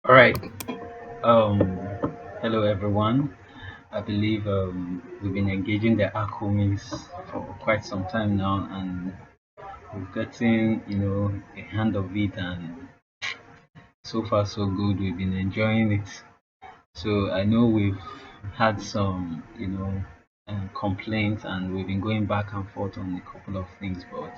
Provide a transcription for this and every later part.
All right. Um, Hello everyone. I believe we've been engaging the ACCOMIS for quite some time now, and we've gotten a hand of it, and so far so good. We've been enjoying it. So I know we've had some complaints, and we've been going back and forth on a couple of things, but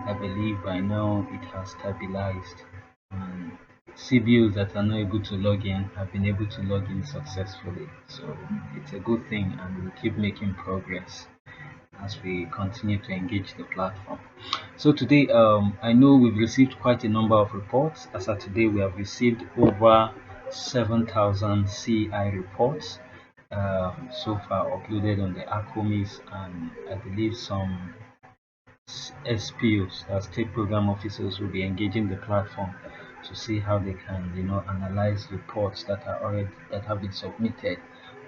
I believe by now it has stabilized, and CBOs that are not able to log in have been able to log in successfully. So it's a good thing, and we'll keep making progress as we continue to engage the platform. So today, I know we've received quite a number of reports. As of today, we have received over 7,000 CI reports so far uploaded on the ACCOMIS, and I believe some SPOs, State Program Officers, will be engaging the platform to see how they can, analyze reports that have been submitted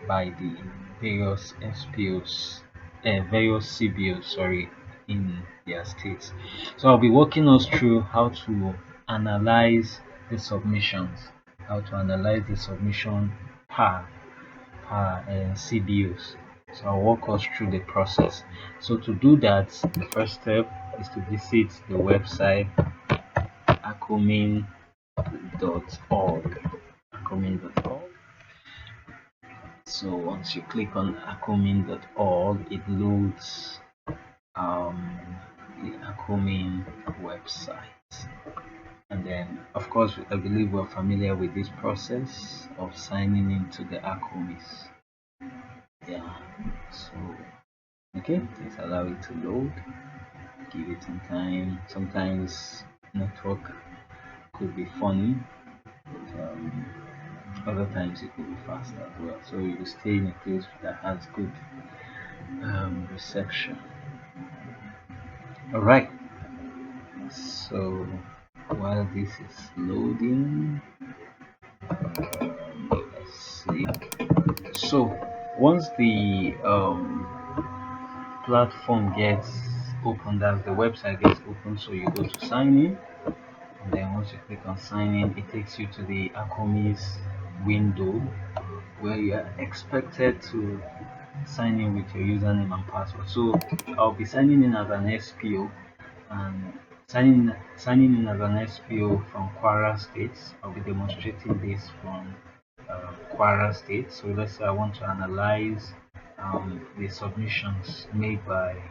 by the various SPOs, various CBOs, sorry, in their states. So I'll be walking us through how to analyze the submissions, how to analyze the submission per CBOs. So I'll walk us through the process. So to do that, the first step is to visit the website accomin.org. Accomin.org. So once you click on accomin.org, it loads the Accomin website. And then, of course, I believe we're familiar with this process of signing into the ACCOMIS. Yeah. So okay, let's allow it to load. Give it some time. Sometimes network could be funny, but other times it could be fast as well. So you stay in a place that has good reception. All right. So while this is loading, let's see. So once the platform gets opened, as the website gets open, so you go to sign in, and then once you click on sign in, it takes you to the ACCOMIS window where you are expected to sign in with your username and password. So I'll be signing in as an SPO, and signing in as an SPO from Kwara State. I'll be demonstrating this from Kwara State. So let's say I want to analyze the submissions made by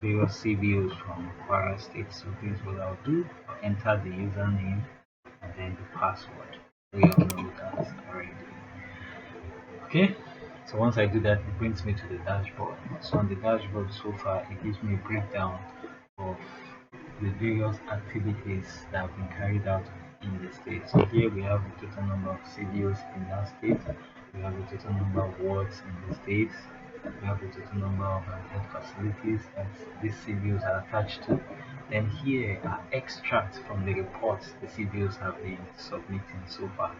various CBOs from Kwara State. So this is what I'll do. I'll enter the username and then the password. We all know that already. Okay, so once I do that, it brings me to the dashboard. So on the dashboard so far, it gives me a breakdown of the various activities that have been carried out in the state. So here we have the total number of CBOs in that state, we have the total number of wards in the state, we have the total number of health facilities that these CBOs are attached to. Then here are extracts from the reports the CBOs have been submitting so far.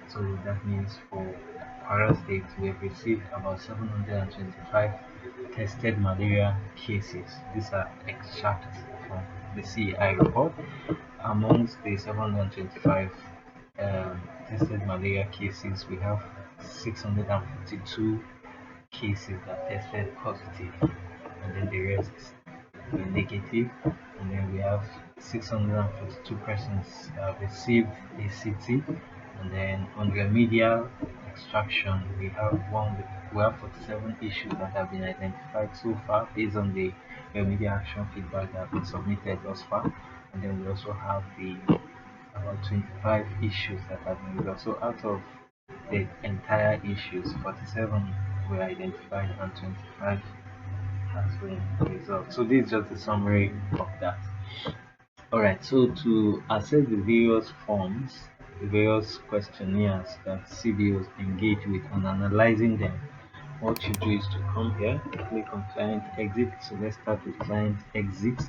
So that means for Kwara State, we have received about 725 tested malaria cases. These are extracts from the CEI report. Amongst the 725 tested malaria cases, we have 652 cases that tested positive, and then the rest were negative. And then we have 642 persons received ACT, and then on remedial extraction we have 47 issues that have been identified so far based on the remedial action feedback that have been submitted thus far. And then we also have the about 25 issues that have been resolved. So out of the entire issues, 47 were identified and 25 has been resolved. So this is just a summary of that. Alright, so to assess the various forms, the various questionnaires that CBOs engage with and analyzing them, what you do is to come here, click on client exit. So let's start with client exit.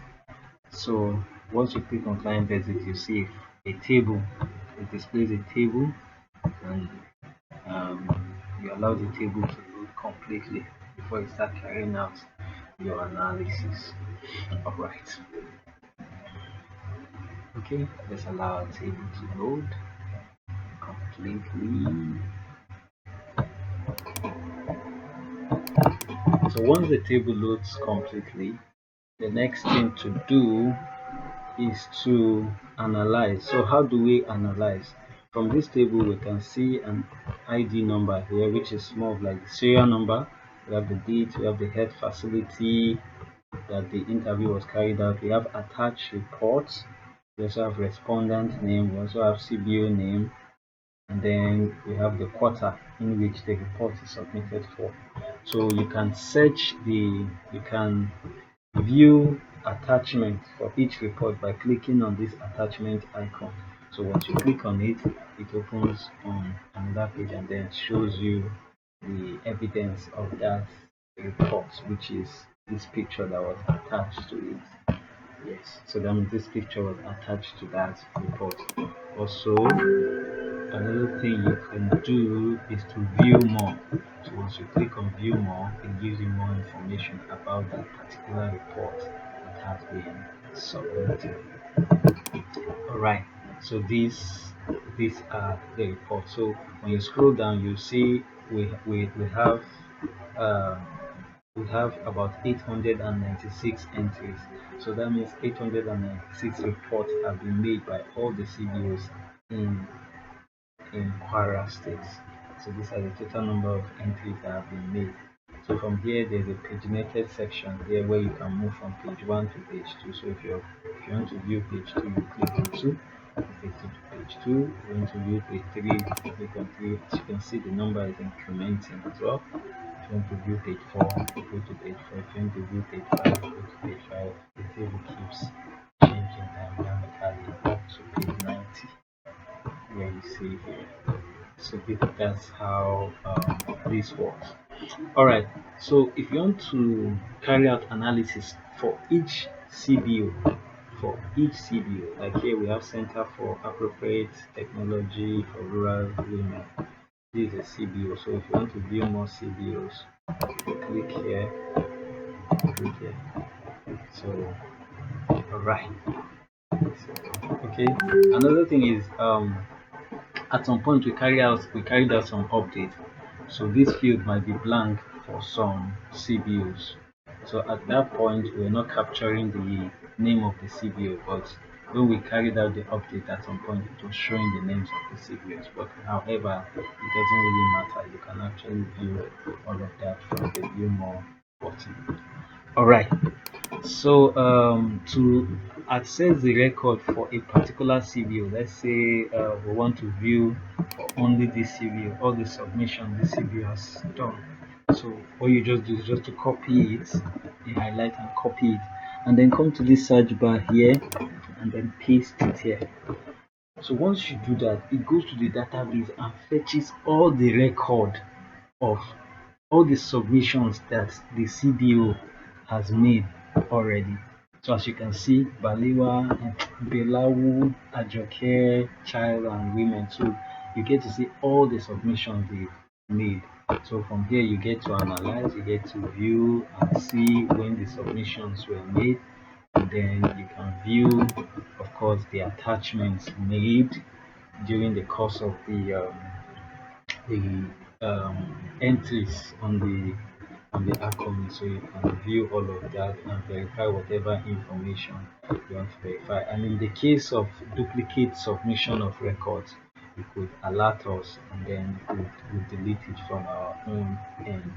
So once you click on client exit, you see a table. It displays a table, and you allow the table to load completely before you start carrying out your analysis. Alright. Okay, let's allow our table to load completely. So once the table loads completely, the next thing to do is to analyze. So how do we analyze? From this table we can see an ID number here, which is more of like the serial number. We have the date, we have the head facility that the interview was carried out, we have attached reports, we also have respondent name, we also have CBO name, and then we have the quarter in which the report is submitted for. So you can you can view attachment for each report by clicking on this attachment icon. So once you click on it, it opens on another page and then shows you the evidence of that report, which is this picture that was attached to it. Yes, so that means this picture was attached to that report. Also, another thing you can do is to view more. So once you click on view more, it gives you more information about that particular report that has been submitted. Alright, so these are the reports. So when you scroll down, you see we have uh, we have about 896 entries. So that means 896 reports have been made by all the CBOs in Kwara State. So these are the total number of entries that have been made. So from here, there's a paginated section here where you can move from page 1 to page 2. So if you want to view page 2, you click on 2. You take to page 2. If you want to view page 3, you click on 3. As you can see, the number is incrementing as well. If you want to view page 4, you go to page 4. If you want to view page 5, go to page 5. The table keeps changing dynamically up to page 90, where you see here. So that's how this works. Alright, so if you want to carry out analysis for each CBO, like here we have Center for Appropriate Technology for Rural Women. This is a CBO. So if you want to view more CBOs, you click here, So alright. Okay. Another thing is at some point we carried out some updates. So this field might be blank for some CBOs. So at that point we're not capturing the name of the CBO, but when we carried out the update at some point it was showing the names of the CBOs. But however, it doesn't really matter. You can actually view all of that from the view more button. Alright. So to access the record for a particular CBO, let's say we want to view for only this CBO, all the submission this CBO has done. So what you just do is just to copy it, you highlight and copy it, and then come to this search bar here and then paste it here. So once you do that, it goes to the database and fetches all the record of all the submissions that the CBO has made already. So as you can see, Balewa, Belawu, Ajoke, Child and Women. So you get to see all the submissions they made. So from here you get to analyze, you get to view and see when the submissions were made. And then you can view, of course, the attachments made during the course of the entries on the ACCOMIS, so you can view all of that and verify whatever information you want to verify. And in the case of duplicate submission of records, you could alert us and then we'll delete it from our own end.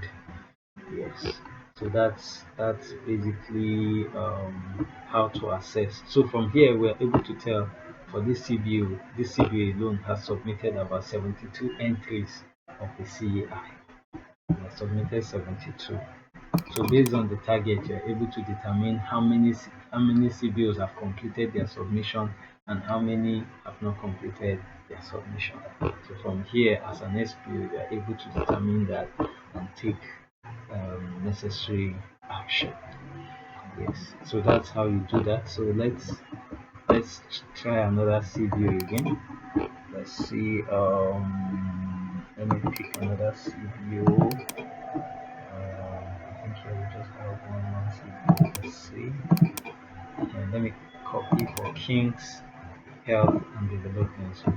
Yes, so that's basically how to assess. So from here we're able to tell for this CBO alone has submitted about 72 entries of the CAI. We have submitted 72. So based on the target, you're able to determine how many CBOs have completed their submission and how many have not completed their submission. So from here, as an SPO, you are able to determine that and take necessary action. Yes, so that's how you do that. So let's try another CBO again. Let's see. Let me pick another CBO. I think here we just have one CBO. Let's see. And let me copy for King's Health and Development. So